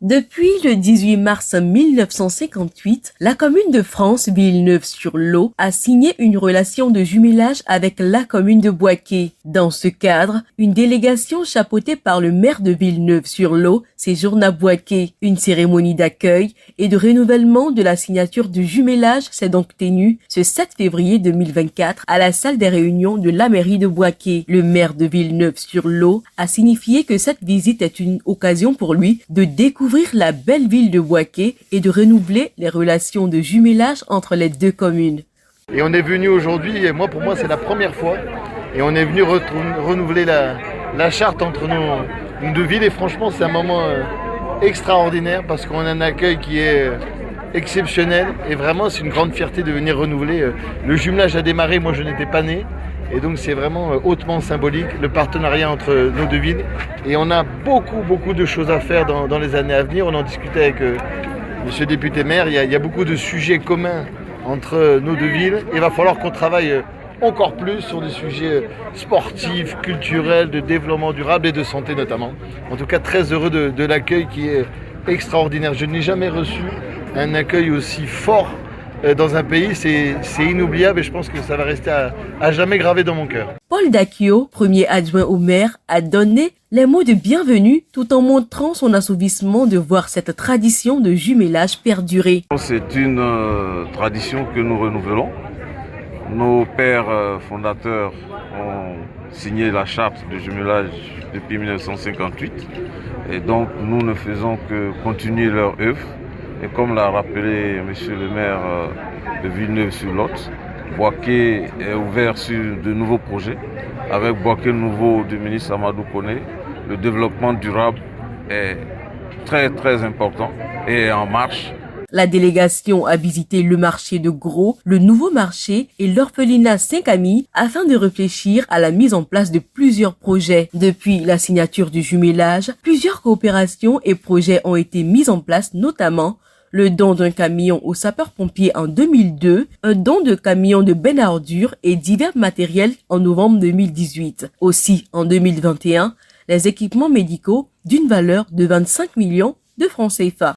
Depuis le 18 mars 1958, la commune de France Villeneuve-sur-Lot a signé une relation de jumelage avec la commune de Boaké. Dans ce cadre, une délégation chapeautée par le maire de Villeneuve-sur-Lot séjourne à Boaké. Une cérémonie d'accueil et de renouvellement de la signature du jumelage s'est donc tenue ce 7 février 2024 à la salle des réunions de la mairie de Boaké. Le maire de Villeneuve-sur-Lot a signifié que cette visite est une occasion pour lui de découvrir la belle ville de Boaké et de renouveler les relations de jumelage entre les deux communes. Et on est venu aujourd'hui, et pour moi c'est la première fois, et on est venu renouveler la charte entre nos deux villes, et franchement c'est un moment extraordinaire parce qu'on a un accueil qui est exceptionnel, et vraiment c'est une grande fierté de venir renouveler. Le jumelage a démarré, moi je n'étais pas né, et donc c'est vraiment hautement symbolique, le partenariat entre nos deux villes. Et on a beaucoup de choses à faire dans les années à venir. On en discutait avec monsieur le député maire, il y a beaucoup de sujets communs entre nos deux villes. Il va falloir qu'on travaille encore plus sur des sujets sportifs, culturels, de développement durable et de santé notamment. En tout cas, très heureux de l'accueil qui est extraordinaire. Je n'ai jamais reçu un accueil aussi fort dans un pays, c'est inoubliable, et je pense que ça va rester à jamais gravé dans mon cœur. Paul Dakio, premier adjoint au maire, a donné les mots de bienvenue tout en montrant son assouvissement de voir cette tradition de jumelage perdurer. C'est une tradition que nous renouvelons. Nos pères fondateurs ont signé la charte de jumelage depuis 1958, et donc nous ne faisons que continuer leur œuvre. Et comme l'a rappelé monsieur le maire de Villeneuve-sur-Lot, Boaké est ouvert sur de nouveaux projets. Avec Boaké nouveau du ministre Amadou Koné, le développement durable est très important et en marche. La délégation a visité le marché de Gros, le nouveau marché et l'orphelinat Saint-Camille afin de réfléchir à la mise en place de plusieurs projets. Depuis la signature du jumelage, plusieurs coopérations et projets ont été mis en place, notamment le don d'un camion aux sapeurs-pompiers en 2002, un don de camions de bennes à ordures et divers matériels en novembre 2018. Aussi, en 2021, les équipements médicaux d'une valeur de 25 millions de francs CFA.